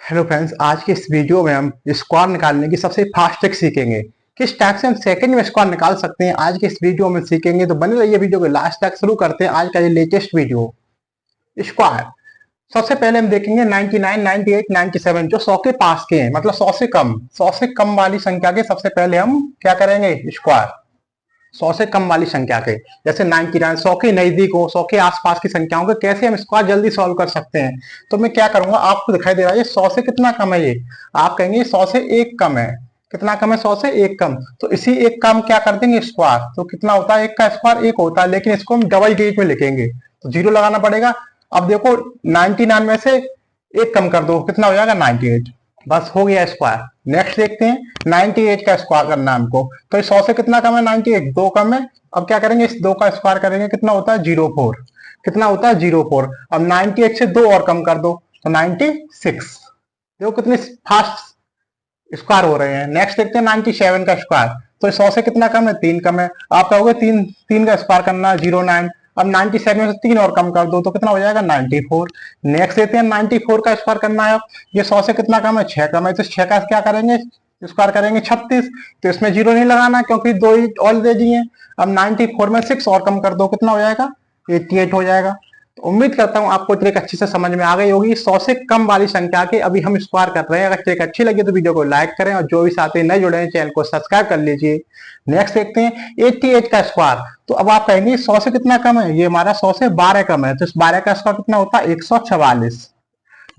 Hello friends, आज के इस वीडियो में हम स्क्वायर निकालने की सबसे फास्ट ट्रिक सीखेंगे। किस टाइप से हम सेकंड में स्क्वायर निकाल सकते हैं आज के इस वीडियो में सीखेंगे। तो बने रहिए वीडियो के लास्ट तक। शुरू करते हैं आज का ये लेटेस्ट वीडियो स्क्वायर। सबसे पहले हम देखेंगे 99, 98, 97 जो 100 के पास के हैं, मतलब 100 से कम वाली संख्या के सबसे पहले हम क्या करेंगे स्क्वायर। 100 से कम वाली संख्या के, जैसे 99 100 के नजदीक हो, 100 के आसपास की संख्याओं के कैसे हम स्क्वायर जल्दी सॉल्व कर सकते हैं। तो मैं क्या करूंगा, आपको दिखाई दे रहा है ये 100 से कितना कम है। ये आप कहेंगे 100 से एक कम है। कितना कम है? 100 से एक कम। तो इसी एक कम क्या कर देंगे स्क्वायर। तो कितना होता है? एक का स्क्वायर एक होता है, लेकिन इसको हम डबल डिजिट में लिखेंगे तो जीरो लगाना पड़ेगा। अब देखो 99 में से एक कम कर दो, कितना हो जाएगा? 98। बस हो गया स्क्वायर। नेक्स्ट देखते हैं 98 का स्क्वायर करना है हमको। तो इस 100 से कितना कम है? 98, दो कम है। अब क्या करेंगे, इस दो का स्क्वायर करेंगे, कितना होता है? 04। कितना होता है? 04। अब 98 से दो और कम कर दो तो 96। देखो कितने फास्ट स्क्वायर हो रहे हैं। नेक्स्ट देखते हैं 97 का स्क्वायर। तो 100 से कितना कम है? तीन कम है। आप कहोगे तीन तीन का स्क्वायर करना है, 09। अब 97 में से तीन और कम कर दो तो कितना हो जाएगा? 94। नेक्स्ट देते हैं 94 का स्क्वायर करना है। ये 100 से कितना कम है? 6 कम है। तो 6 का क्या करेंगे स्क्वायर करेंगे? 36। तो इसमें जीरो नहीं लगाना क्योंकि दो ही ऑलरेडी है। अब 94 में 6 और कम कर दो, कितना हो जाएगा? 88 हो जाएगा। तो उम्मीद करता हूं आपको ट्रिक अच्छे से समझ में आ गई होगी। 100 से कम वाली संख्या के अभी हम स्क्वायर कर रहे हैं। अगर ट्रिक अच्छी लगी तो वीडियो को लाइक करें और जो भी साथी नए जुड़े हैं चैनल को सब्सक्राइब कर लीजिए। नेक्स्ट देखते हैं 88 का स्क्वायर। तो अब आप कहेंगे 100 से कितना कम है? ये हमारा 100 से 12 कम है। तो इस 12 का स्क्वायर कितना होता है? 144।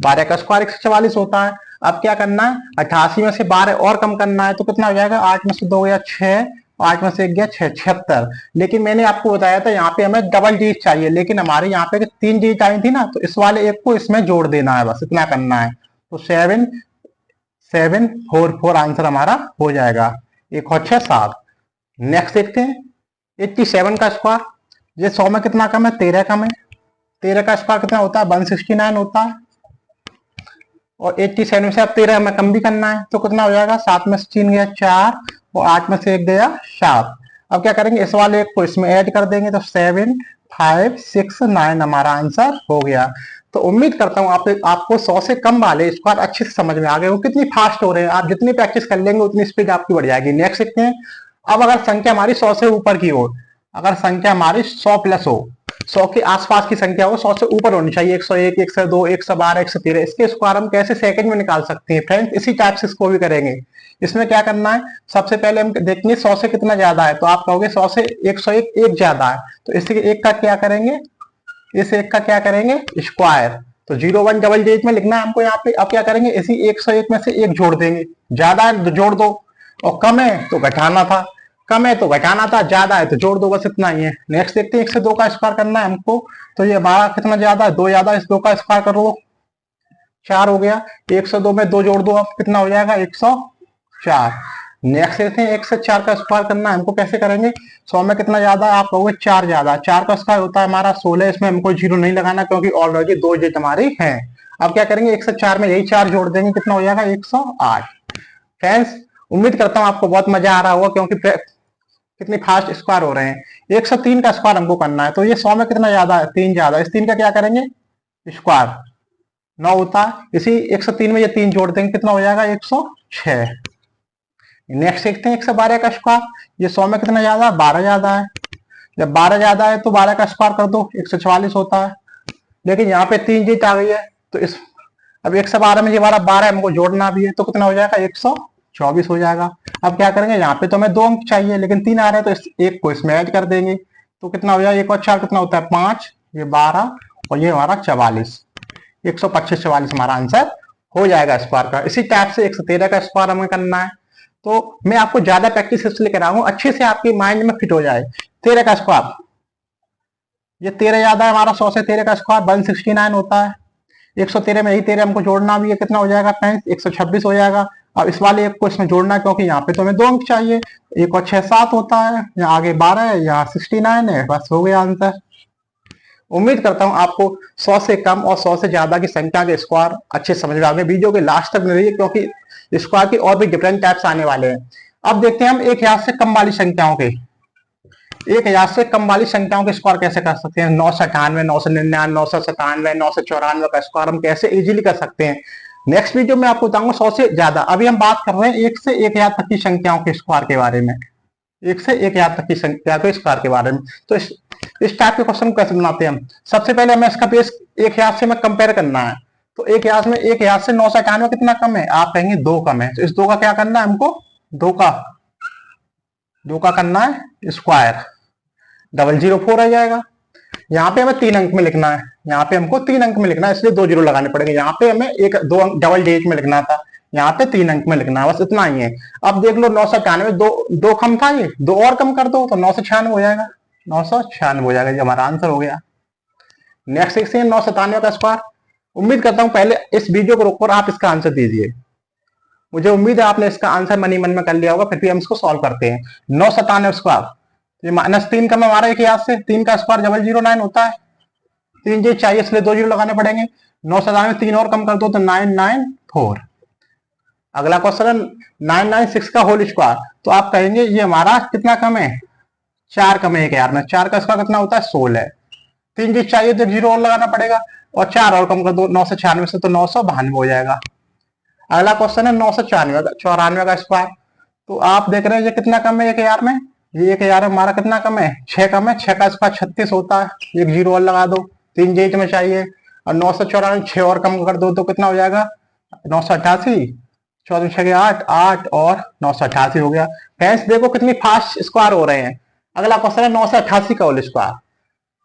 12 का स्क्वायर 144 होता है। अब क्या करना है? 88 में से 12 और कम करना है तो कितना हो जाएगा? 8 में से 2 गया 6, 8 में से 1 गया 6, 76। लेकिन मैंने आपको बताया था यहाँ पे हमें डबल डिजिट चाहिए, लेकिन हमारे यहाँ पे 3 डिजिट आई थी ना, तो इस वाले एक को इसमें जोड़ देना है, बस इतना करना है। तो 7744 आंसर हमारा हो जाएगा। एक और 6 7। नेक्स्ट देखते हैं 87 का स्क्वायर। ये 100 में कितना कम है? 13 कम है। 13 का स्क्वायर कितना होता है? 169 होता है। और 87 से अब 13 हमें कम भी करना है तो कितना हो जाएगा? 7 में से 3 गया 4 और 8 में से 1 गया 7। अब क्या करेंगे, इस वाले एक को इसमें ऐड कर देंगे तो 7 5 6 9 हमारा आंसर हो गया। तो उम्मीद करता हूँ आपको 100 से कम वाले स्क्वायर अच्छे से समझ में आ गए हो। कितनी फास्ट हो रहे हैं, आप जितनी प्रैक्टिस कर लेंगे उतनी स्पीड आपकी बढ़ जाएगी। नेक्स्ट देखते हैं। अब अगर संख्या हमारी 100 से ऊपर की हो, अगर संख्या हमारी 100 प्लस हो, 100 के आसपास की संख्या हो, 100 से ऊपर होनी चाहिए, 101, 102, 112, 113, इसके स्क्वायर हम कैसे सेकंड में निकाल सकते हैं फ्रेंड्स। इसी टाइप से इसको भी करेंगे। इसमें क्या करना है, सबसे पहले हम देखेंगे 100 से कितना ज्यादा है। तो आप कहोगे 100 से 101 एक ज्यादा है, तो इसी एक का क्या करेंगे, इस एक का क्या करेंगे स्क्वायर। तो 01 डबल डिजिट में लिखना है हमको यहाँ पे। अब क्या करेंगे, इसी 101 में से एक जोड़ देंगे। ज्यादा है तो जोड़ दो और कम है तो घटाना था, कम है तो घटाना था, ज्यादा है तो जोड़ दो, बस इतना ही है। नेक्स्ट देखते हैं 1 से 2 का स्क्वायर करना है हमको। तो ये हमारा कितना ज्यादा है? 2 ज्यादा है। इस 2 का स्क्वायर करो 4 हो गया। 1 से 2 में 2 जोड़ दो, अब कितना हो जाएगा? 104। नेक्स्ट देखते हैं 1 से 4 का स्क्वायर करना है हमको। कैसे करेंगे? 100 में कितना ज्यादा है? आप कहोगे 4 ज्यादा। 4 का स्क्वायर होता है हमारा 16। इसमें हमको जीरो नहीं लगाना क्योंकि ऑलरेडी 2 डिजिट हमारी है। अब क्या करेंगे, 1 से 4 में यही 4 जोड़ देंगे, कितना हो जाएगा? 108। फ्रेंड्स उम्मीद करता हूं आपको बहुत मजा आ रहा होगा क्योंकि कितनी फास्ट स्क्वायर हो रहे हैं। 103 का स्क्वायर हमको करना है। तो ये 100 में कितना ज्यादा है? 3 ज्यादा। इस 3 का क्या करेंगे स्क्वायर, 9 होता है। इसी 103 में ये 3 जोड़ देंगे, कितना हो जाएगा? 106। नेक्स्ट देखते हैं 112 का स्क्वायर। ये 100 में कितना ज्यादा है? 12 ज्यादा है। जब 12 ज्यादा है तो 12 का स्क्वायर कर दो, 144 होता है। लेकिन यहाँ पे 3 जीत आ गई है तो इस अब 112 में ये हमारा 12 हमको जोड़ना भी है तो कितना हो जाएगा? 124 हो जाएगा। अब क्या करेंगे, यहाँ पे तो हमें 2 अंक चाहिए लेकिन 3 आ रहे हैं तो इस एक को इसमें ऐड कर देंगे तो कितना हो जाएगा? 1 और 4 कितना होता है? 5, ये 12 और ये हमारा 44। 125 44 हमारा आंसर हो जाएगा स्क्वायर का। इसी टाइप से 113 का स्क्वायर हमें करना है। तो मैं आपको ज्यादा प्रैक्टिस इसलिए करा हूं अच्छे से आपके माइंड में फिट हो जाए। 13 का स्क्वायर, ये 13 ज्यादा है हमारा। 100 से 13 का स्क्वायर 169 होता है। 113 में यही 13 हमको जोड़ना भी है, कितना हो जाएगा फ्रेंड्स? 126 हो जाएगा। अब इस वाले एक को इसमें जोड़ना है क्योंकि यहाँ पे तो हमें 2 अंक चाहिए। 1 और 6 7 होता है, यहाँ आगे 12 है, यहाँ 69 है, बस हो गया आंसर। उम्मीद करता हूं आपको 100 से कम और 100 से ज्यादा की संख्या के स्क्वायर अच्छे समझ में आ गए। वीडियो के लास्ट तक रहिए क्योंकि स्क्वायर के और भी डिफरेंट टाइप्स आने वाले हैं। अब देखते हैं हम 1000 से कम वाली संख्याओं के, 1000 से कम वाली संख्याओं के स्क्वायर कैसे कर सकते हैं। 998, 999, 997, 994 का स्क्वायर हम कैसे इजीली कर सकते हैं। नेक्स्ट वीडियो में आपको बताऊंगा 100 से ज्यादा। अभी हम बात कर रहे हैं 1 से 1000 तक की संख्याओं के स्क्वायर के बारे में, 1 से 1000 तक की संख्या के स्क्वायर के बारे में। तो इस टाइप के क्वेश्चन कैसे बनाते हैं हम? सबसे पहले हमें इसका बेस 1000 से हमें कंपेयर करना है। तो 1000 में 1000 से 998 कितना कम है? आप कहेंगे 2 कम है। तो इस 2 का क्या करना है हमको? 2 का करना है स्क्वायर, 004 आ जाएगा। यहाँ पे हमें 3 अंक में लिखना है, यहाँ पे हमको 3 अंक में लिखना है, इसलिए 2 जीरो लगाने पड़ेंगे। यहाँ पे हमें 2 अंक डबल डिजिट में लिखना था, यहाँ पे 3 अंक में लिखना है, बस इतना ही है। अब देख लो 998, दो कम था, ये 2 और कम कर दो तो 996 हो जाएगा, 996 हो जाएगा। ये हमारा आंसर हो गया। नेक्स्ट देखते 997 का स्क्वायर। उम्मीद करता हूं पहले इस वीडियो को रोककर आप इसका आंसर दीजिए। मुझे उम्मीद है आपने इसका आंसर मन ही मन में कर लिया होगा, फिर भी हम इसको सॉल्व करते हैं। 997 स्क्वायर, ये -3 का मैं हमारा एक याद से 3 का स्क्वायर 009 होता है। 3 जी चाहिए इसलिए 2 जीरो लगाने पड़ेंगे। 997 3 और कम कर दो तो 994। अगला क्वेश्चन है 996 का होल स्क्वायर। तो आप कहेंगे ये हमारा कितना कम है? 4 कम है एक यार में। 4 का स्क्वायर कितना होता है? 16। 3 जी चाहिए तो 0 और लगाना पड़ेगा, और 4 और कम कर दो 996 से तो 992 हो जाएगा। अगला क्वेश्चन है 994 का स्क्वायर। तो आप देख रहे हैं ये कितना कम है एक हजार में? ये 1000 हमारा कितना कम है? 6 कम है। 6 का स्क्वायर 36 होता है, एक 0 और लगा दो, 3 जेट में चाहिए। और 994 6 और कम कर दो तो कितना हो जाएगा? 988, 14 6 8, 8 और 988 हो गया। फ्रेंड्स देखो कितनी फास्ट स्क्वायर हो रहे हैं। अगला क्वेश्चन है 988 का होल स्क्वायर।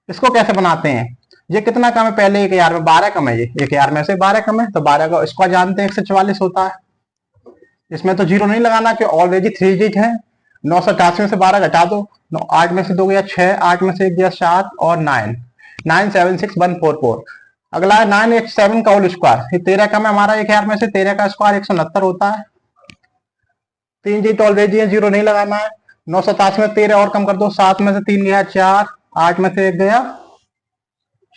इसको कैसे बनाते हैं? ये कितना कम है? पहले 1000 में 12 कम है, ये 1000 में से 12 कम है, तो 12 का स्क्वायर जानते हैं 144 होता है। इसमें तो 0 नहीं लगाना कि ऑलरेडी 3 डिजिट है। 988 में से 12 घटा दो, 8 में से 2 गया 6, 8 में से 1 गया 7 और 9, 976144। अगला है 987 का होल स्क्वायर। ये 13 कम है हमारा 1000 में से। 13 का स्क्वायर 169 होता है। 3 डिजिट ऑलरेडी है, 0 नहीं लगाना है। 987 में 13 और कम कर दो, 7 में से 3 गया 4, 8 में से 1 गया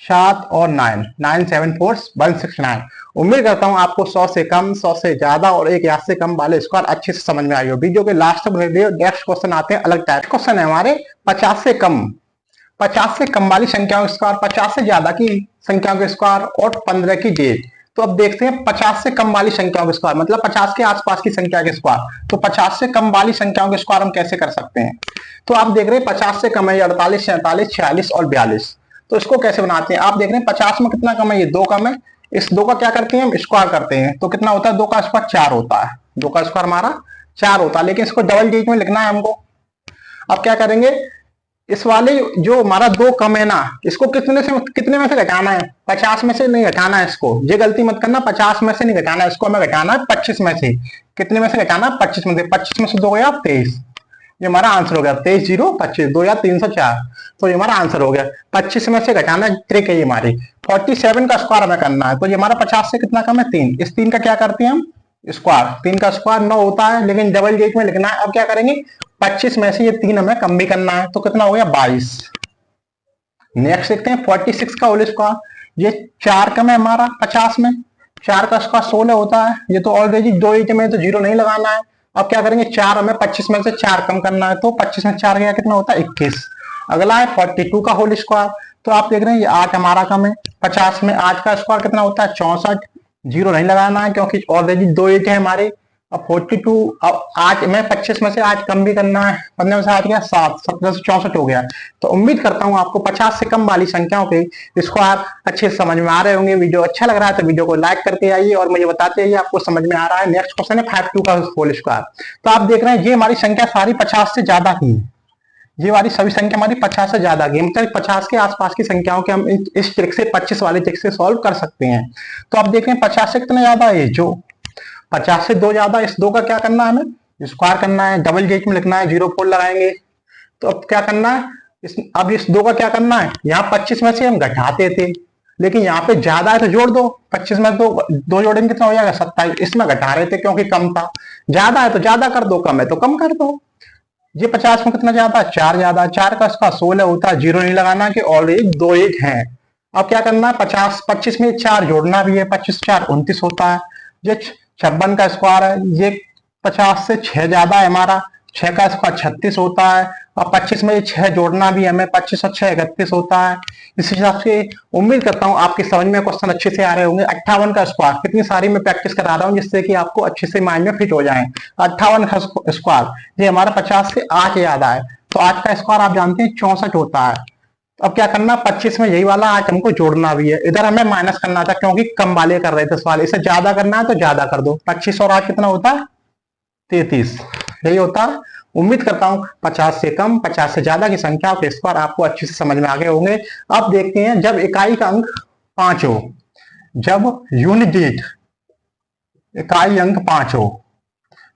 7 और 9, 974169। उम्मीद करता हूं आपको 100 से कम, 100 से ज्यादा और 1000 से कम वाले स्क्वायर अच्छे से समझ में आई हो। वीडियो के लास्ट तक वीडियो। नेक्स्ट क्वेश्चन आते हैं अलग टाइप। क्वेश्चन है हमारे 50 से कम, 50 से कम वाली संख्याओं के स्क्वायर, 50 से ज्यादा की संख्याओं के स्क्वायर और 15 की डेट। तो अब देखते हैं 50 से कम वाली संख्याओं के स्क्वायर, मतलब 50 के आसपास की संख्या के स्क्वायर। तो 50 से कम वाली संख्याओं के स्क्वायर हम कैसे कर सकते हैं? तो आप देख रहे हैं 50 से कम है 48, 47, 46 और 42। तो इसको कैसे बनाते हैं? आप देख रहे हैं 50 में कितना कम है? ये 2 कम है। इस 2 का क्या करते हैं हम? स्क्वायर करते हैं। तो कितना होता है? 2 का स्क्वायर 4 होता है। 2 का स्क्वायर हमारा 4 होता है, लेकिन इसको डबल डिजिट में लिखना है हमको। अब क्या करेंगे? इस वाले जो हमारा 2 कम है ना, इसको कितने में से घटाना है? 50 में से नहीं घटाना है इसको। ये गलती मत करना, 50 में से नहीं घटाना है इसको, हमें घटाना है 25 में से। कितने में से घटाना है? 25 में से। 25 में से 2 गया 23। ये हमारा आंसर हो गया 23 0 25, 2 या 304। तो ये हमारा आंसर हो गया। 25 में से घटाना ट्रिक है ये हमारी। 47 का स्क्वायर हमें करना है। तो ये हमारा 50 से कितना कम है? 3। इस 3 का क्या करते हैं हम? स्क्वायर। 3 का स्क्वायर 9 होता है, लेकिन डबल डिजिट में लिखना है। अब क्या करेंगे? 25 में से ये 3 हमें कम भी करना है, तो कितना हो गया? 22। नेक्स्ट देखते हैं 46 का होल स्क्वायर। ये 4 कम है हमारा 50 में। 4 का स्क्वायर 16 होता है। ये तो ऑलरेडी 2 डिजिट में, तो 0 नहीं लगाना है। अब क्या करेंगे? 4 हमें 25 में से 4 कम करना है, तो 25 में 4 गया कितना होता है? 21। अगला है 42 का होल स्क्वायर। तो आप देख रहे हैं ये 8 हमारा कम है। 50 में 8 का स्क्वायर कितना होता है? 64। 0 नहीं लगाना है क्योंकि ऑलरेडी 2 डिजिट है हमारे। अब 42, अब 8 में 25 में से 8 कम भी करना है। 15 में से 8 गया 7, 17 से 64 हो गया। तो उम्मीद करता हूं आपको 50 से कम वाली संख्याओं के स्क्वायर अच्छे से समझ में आ रहे होंगे। वीडियो अच्छा लग रहा है तो वीडियो को लाइक करके आइए और मुझे बताते आइए आपको समझ में आ रहा है। नेक्स्ट क्वेश्चन है 52 का होल स्क्वायर। तो आप देख रहे हैं ये हमारी संख्या सारी 50 से ज्यादा की है। ये वाली सभी संख्या हमारी 50 से ज्यादा की, मतलब 50 के आसपास की संख्याओं के हम इस ट्रिक से 25 वाले ट्रिक से सॉल्व कर सकते हैं। तो आप देख रहे हैं 50 से कितना ज्यादा है? जो 50 से 2 ज्यादा। इस 2 का क्या करना है? हमें स्क्वायर करना है, डबल डिजिट में लिखना है, 0 लगाएंगे। तो अब क्या करना है? अब इस 2 का क्या करना है? यहाँ 25 में से हम घटाते थे, लेकिन यहाँ पे ज्यादा है तो जोड़ दो। 25 में 2 जोड़ेंगे कितना हो जाएगा? 27। इसमें घटा रहे थे क्योंकि कम था। ज्यादा है तो ज्यादा कर दो, कम है तो कम कर दो। ये 50 में कितना ज्यादा? 4 ज्यादा। 4 का इसका 16 होता है। 0 नहीं लगाना कि ऑलरेडी 2 1 है। अब क्या करना है? 25 में 4 जोड़ना भी है। 25 4 29 होता है। ये 56 का स्क्वायर है। ये 50 से 6 ज्यादा है हमारा। 6 का स्क्वायर 36 होता है, और 25 में 6 जोड़ना भी हमें, 25 और 6 31 होता है। इस हिसाब से उम्मीद करता हूं आपकी समझ में क्वेश्चन अच्छे से आ रहे होंगे। 58 का स्क्वायर, कितनी सारी मैं प्रैक्टिस करा रहा हूं जिससे कि आपको अच्छे से माइंड में फिट हो जाए। 58 का स्क्वायर ये हमारा 50 से 8 याद आए, तो 8 का स्क्वायर आप जानते हैं 64 होता है। अब क्या करना, 25 में यही वाला 8 हमको जोड़ना भी है, इधर हमें माइनस करना था क्योंकि कम वाले कर रहे थे सवाल, इसे ज्यादा करना है तो ज्यादा कर दो। 25 और 8 कितना होता है, 33, यही होता है। उम्मीद करता हूं 50 से कम 50 से ज्यादा की संख्या के स्क्वायर आपको अच्छे से समझ में आ गए होंगे। अब देखते हैं, जब इकाई का अंक 5 हो, जब यूनिट डिजिट इकाई अंक 5 हो,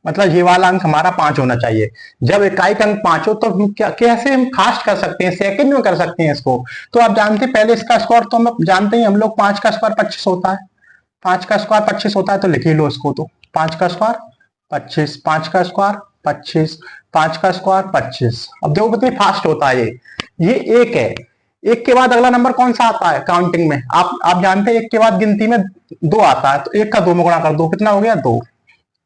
मतलब ये वाला अंक हमारा 5 होना चाहिए। जब इकाई का अंक 5 हो तो हम क्या कैसे हम फास्ट कर सकते हैं, सेकंड में कर सकते हैं इसको। तो आप जानते हैं पहले इसका स्क्वायर तो हम जानते ही, हम लोग 5 का स्क्वायर 25 होता है, 5 का स्क्वायर 25 होता है, तो लिख ही लो इसको। तो 5 का स्क्वायर 25, 5 का स्क्वायर 25, 5 का स्क्वायर 25। अब देखो कितनी फास्ट होता है ये एक है। एक के बाद अगला नंबर कौन सा आता है काउंटिंग में, आप जानते हैं एक के बाद गिनती में 2 आता है, तो एक का 2 में गुणा कर दो, कितना हो गया 2,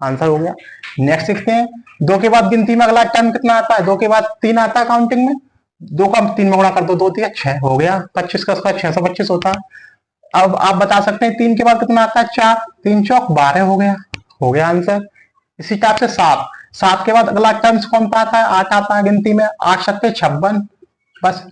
आंसर हो गया। नेक्स्ट देखते हैं, 2 के बाद गिनती में अगला टर्म कितना आता है, 2 के बाद 3 आता है काउंटिंग में, 2 का 3 में गुणा कर दो, 2 3 6 हो गया। 25 का स्क्वायर 625 होता है। अब आप बता सकते हैं 3 के बाद कितना आता है, 4, 3 चौक 12 हो गया आंसर। इसी टाइप से 7, 7 के बाद अगला टर्म्स कौन सा आता है, 8 आता है गिनती में, 8 सत्ते 56, बस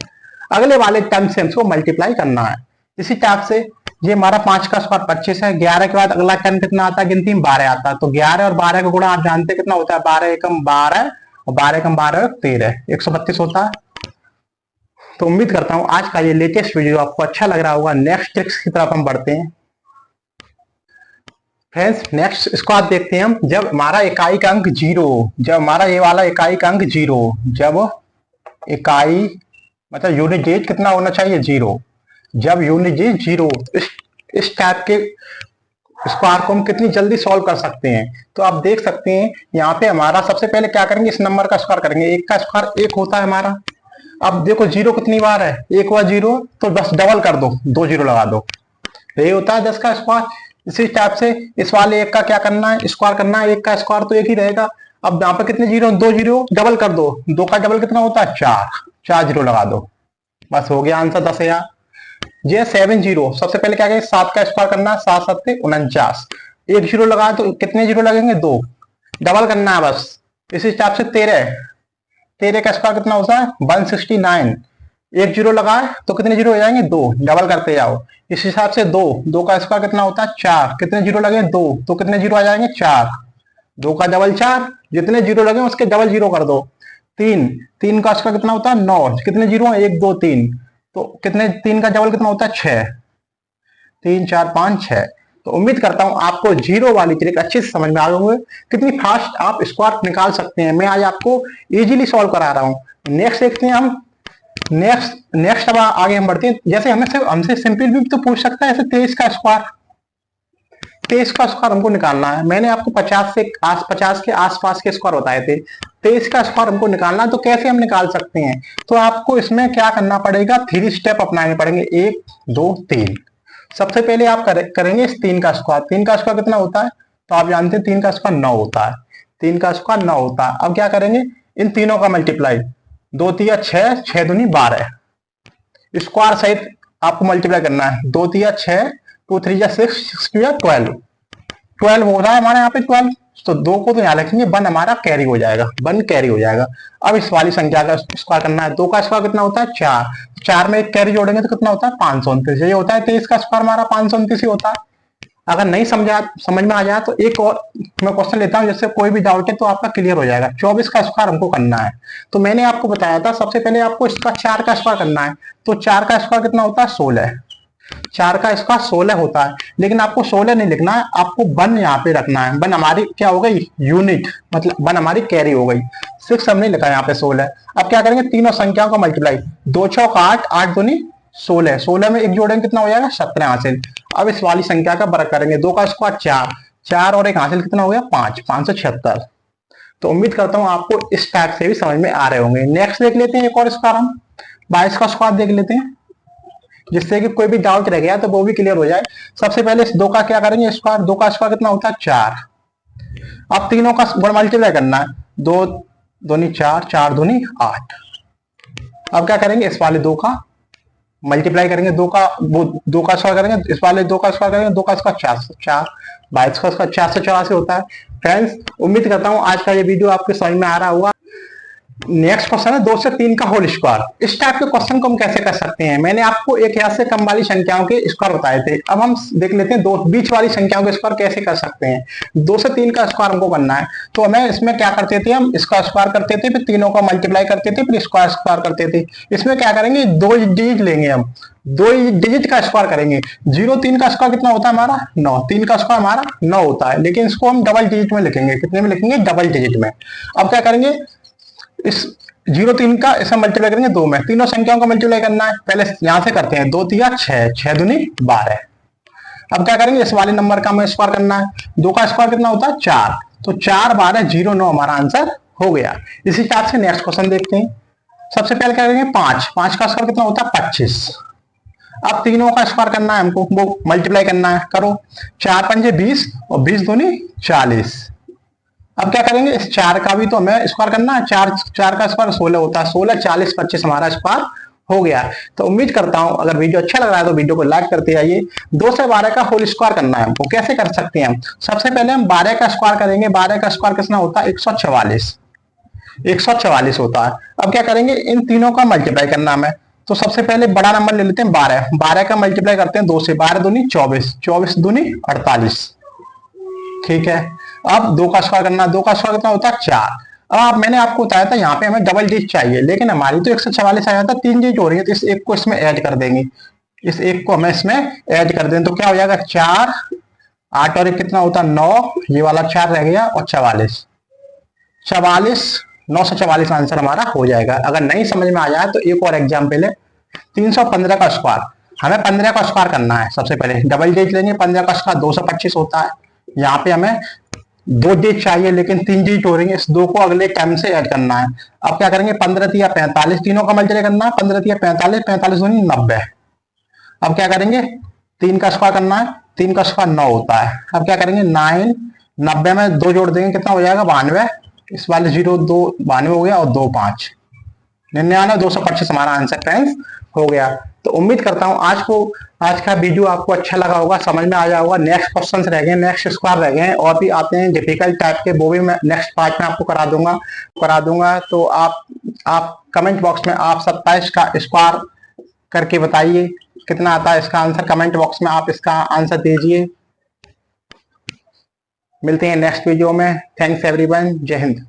अगले वाले टर्म से हमको मल्टीप्लाई करना है। इसी टाइप से ये हमारा 5 का स्क्वायर 25 है, 11 के बाद अगला टर्म कितना आता है गिनती में, 12 आता है, तो 11 और 12 का गुणा आप जानते हैं कितना होता है, 12 एकम 12 और 12 एकम 12 13, 132 होता है। तो उम्मीद करता हूं आज का ये लेटेस्ट वीडियो आपको अच्छा लग रहा होगा। नेक्स्ट ट्रिक्स की तरफ हम बढ़ते हैं। फ्रेंड्स नेक्स्ट इसको आप देखते हैं हम, जब हमारा इकाई का अंक 0, जब हमारा ये वाला इकाई का अंक 0, जब इकाई मतलब यूनिट डिजिट कितना होना चाहिए 0, जब यूनिट डिजिट 0, इस टाइप के स्क्वायर को हम कितनी जल्दी सॉल्व कर सकते हैं। तो आप देख सकते हैं यहाँ पे हमारा सबसे पहले क्या करेंगे, इस नंबर का स्क्वायर करेंगे। 1 का स्क्वायर 1 होता है हमारा। अब देखो 0 कितनी बार है, 1 बार 0, तो बस डबल कर दो, 2 0 लगा दो, यही होता है 10 का स्क्वायर। इसी टाइप से इस वाले 1 का क्या करना है, स्क्वायर करना है। 1 का स्क्वायर तो 1 ही रहेगा। अब यहाँ पे कितने 0, 2 0, डबल कर दो, 2 का डबल कितना होता है 4, 4 0 लगा दो, बस हो गया आंसर 10,000। ये 7 0, सबसे पहले क्या करें, 7 का स्क्वायर करना है, 7 7 49, 1 0 लगा तो कितने 0 लगेंगे 2, डबल करना है बस। इसी टाइप से 13 का स्क्वायर कितना होता है 169, 1 0 लगाए तो कितने 0 हो जाएंगे 2, डबल करते जाओ। इस हिसाब से 2 का स्क्वायर कितना होता है 4, कितने 0 लगे 2, तो कितने 0 आ जाएंगे 4, 2 का डबल 4, जितने 0 लगे उसके डबल 0 कर दो। 3 का स्क्वायर कितना होता है 9, कितने 0 है 1 2 3, तो कितने 3 का डबल कितना होता है 6, 3 4 5 6। तो उम्मीद करता हूं आपको 0 वाली ट्रिक अच्छे से समझ में आ गए होंगे, कितनी फास्ट आप स्क्वायर निकाल सकते हैं। मैं आज आपको इजीली सॉल्व करा रहा हूं। नेक्स्ट देखते हैं हम, नेक्स्ट अब आगे हम बढ़ते हैं। जैसे हमसे सिंपल भी तो पूछ सकता है, ऐसे 23 का स्क्वायर, 23 का स्क्वायर हमको निकालना है। मैंने आपको 50 के आसपास के स्क्वायर बताए थे। 23 का स्क्वायर हमको निकालना है, तो कैसे हम निकाल सकते हैं, तो आपको इसमें क्या करना पड़ेगा, 3 स्टेप अपनाने पड़ेंगे, 1 2 3। सबसे पहले आप करेंगे इस 3 का स्क्वायर। 3 का स्क्वायर कितना होता है, तो आप जानते हैं 3 का स्क्वायर 9 होता है, 3 का स्क्वायर 9 होता है। अब क्या करेंगे, इन तीनों का मल्टीप्लाई, 2 3 6, 6 दूनी 12, स्क्वायर सहित आपको मल्टीप्लाई करना है। 2 3 6, 2 3 6, 6 2 12, 12 हो रहा है हमारे यहाँ पे 12, तो 2 को तो यहाँ रखेंगे, 1 हमारा कैरी हो जाएगा, 1 कैरी हो जाएगा। अब इस वाली संख्या का स्क्वायर करना है। 2 का स्क्वायर कितना होता है 4, 4 में एक कैरी जोड़ेंगे तो कितना होता है 529, ये होता है 23 का स्क्वायर हमारा 529 ही होता है। अगर नहीं समझ में आ जाए तो एक और मैं क्वेश्चन लेता हूं, जिससे कोई भी डाउट है तो आपका क्लियर हो जाएगा। 24 का स्क्वायर हमको करना है, तो मैंने आपको बताया था सबसे पहले आपको इसका 4 का स्क्वायर करना है। तो 4 का स्क्वायर कितना होता है 16, 4 का स्क्वायर 16 होता है। लेकिन आपको 16 नहीं लिखना है, आपको 1 यहाँ पे रखना है। 1 हमारी क्या हो गई यूनिट, मतलब 1 हमारी कैरी हो गई। 6 हमने लिखा है यहाँ पे 16। अब क्या करेंगे, तीनों संख्याओं का मल्टीप्लाई, 2 6 8, 8 दूनी 16, 16 में एक जोड़ेंगे कितना हो जाएगा 17 हासिल। अब इस वाली संख्या का वर्ग करेंगे, 2 का स्क्वायर 4, 4 और एक हासिल कितना हो गया 5, 576। तो उम्मीद करता हूं आपको इस टाइप से भी समझ में आ रहे होंगे। नेक्स्ट देख लेते हैं एक और स्क्वायर, हम 22 का स्क्वायर देख लेते हैं, जिससे कि कोई भी डाउट रह गया तो वो भी क्लियर हो जाए। सबसे पहले इस 2 का क्या करेंगे स्क्वायर, 2 का स्क्वायर कितना होता है 4। अब तीनों का गुण मल्टीप्लाई करना है, 2 दूनी 4, 4 दूनी 8। अब क्या करेंगे, इस वाले 2 का मल्टीप्लाई करेंगे, 2 का वो 2 का स्क्वायर करेंगे, इस वाले 2 का स्क्वायर करेंगे, 2 का स्क्वायर 4, 22 का स्क्वायर 484 होता है। फ्रेंड्स उम्मीद करता हूं आज का ये वीडियो आपके समझ में आ रहा होगा। नेक्स्ट क्वेश्चन है 2 से 3 का होल स्क्वायर। इस टाइप के क्वेश्चन को हम कैसे कर सकते हैं, मैंने आपको 1 या से कम वाली संख्याओं के स्क्वायर बताए थे। अब हम देख लेते हैं दो बीच वाली संख्याओं के स्क्वायर कैसे कर सकते हैं। 2 से 3 का स्क्वायर हमको करना है, तो हमें इसमें क्या करते थे, हम इसका स्क्वायर करते थे, फिर तीनों का मल्टीप्लाई करते थे, फिर स्क्वायर करते थे। इसमें क्या करेंगे, 2 डिजिट लेंगे, हम 2 डिजिट का स्क्वायर करेंगे। 0 3 का स्क्वायर कितना होता है हमारा 9, 3 का स्क्वायर हमारा 9 होता है, लेकिन इसको हम डबल डिजिट में लिखेंगे। कितने में लिखेंगे, डबल डिजिट में। अब क्या करेंगे, इस 0 3 का इसमें मल्टीप्लाई करेंगे 2 में, तीनों संख्याओं का मल्टीप्लाई करना है। पहले यहां से करते हैं, 2 तिया 6, 6 दूनी 12। अब क्या करेंगे, इस वाले नंबर का हमें स्क्वायर करना है। 2 का स्क्वायर कितना होता है 4, तो 4 12 0 9 हमारा आंसर हो गया। इसी हिसाब से नेक्स्ट क्वेश्चन देखते हैं। सबसे पहले क्या करेंगे, 5 का स्क्वायर कितना होता है 25। अब तीनों का स्क्वायर करना है हमको, वो मल्टीप्लाई करना है, करो। 4 पंजे 20 और 20 दूनी 40। अब क्या करेंगे, इस 4 का भी तो हमें स्क्वायर करना है। 4 का स्क्वायर 16 होता है, 16 40 25 हमारा स्क्वायर हो गया। तो उम्मीद करता हूं अगर वीडियो अच्छा लग रहा है तो वीडियो को लाइक करते जाइए। 2 से 12 का होल स्क्वायर करना है हमको, कैसे कर सकते हैं हम। सबसे पहले हम 12 का स्क्वायर करेंगे। 12 का स्क्वायर कितना होता है 144 होता है। अब क्या करेंगे, इन तीनों का मल्टीप्लाई करना हमें। तो सबसे पहले बड़ा नंबर ले लेते हैं 12, 12 का मल्टीप्लाई करते हैं 2 से, 12 दूनी 24, 24 दूनी 48। ठीक है, अब 2 का स्क्वायर करना है। 2 का स्क्वायर कितना होता है 4। अब मैंने आपको बताया था यहाँ पे हमें डबल डिजिट चाहिए, लेकिन हमारी तो 144 आया था, 3 डिजिट हो रही है, तो इस एक को इसमें ऐड कर देंगे। इस एक को हमें इसमें ऐड कर दें, तो क्या हो जाएगा 4 8 और 1 कितना होता है 9, ये वाला 4 रह गया, और 44 9 से 44 आंसर हमारा हो जाएगा। अगर नहीं समझ में आ जाए तो एक और एग्जाम्पल है, 315 का स्क्वायर। हमें 15 का स्क्वायर करना है। सबसे पहले डबल डिजिट लेंगे, 15 का स्क्वायर 225 होता है। यहाँ पे हमें 2 डिजिट चाहिए, लेकिन 3 डिजिट हो रही है, इस 2 को अगले टाइम से ऐड करना है। अब क्या करेंगे, 15 तिया 45, तीनों का मल्टीप्लाई करना है। 15 तिया 45, 45 दूनी 90। अब क्या करेंगे, 3 का स्क्वायर करना है। 3 का स्क्वायर 9 होता है। अब क्या करेंगे, 9 90 में 2 जोड़ देंगे, कितना हो जाएगा 92। इस वाले 0 2 92 हो गया, और 2 5 99, 225 हमारा आंसर फ्रेंड्स हो गया। तो उम्मीद करता हूं आज का वीडियो आपको अच्छा लगा होगा, समझ में आ जाएगा होगा। नेक्स्ट क्वेश्चंस रह गए, नेक्स्ट स्क्वायर रह गए, और भी आते हैं डिफिकल्ट टाइप के, वो भी मैं नेक्स्ट पार्ट में आपको करा दूंगा। तो आप कमेंट बॉक्स में आप 27 का स्क्वायर करके बताइए कितना आता है इसका आंसर। कमेंट बॉक्स में आप इसका आंसर दीजिए। मिलते हैं नेक्स्ट वीडियो में। थैंक्स एवरीवन, जय हिंद।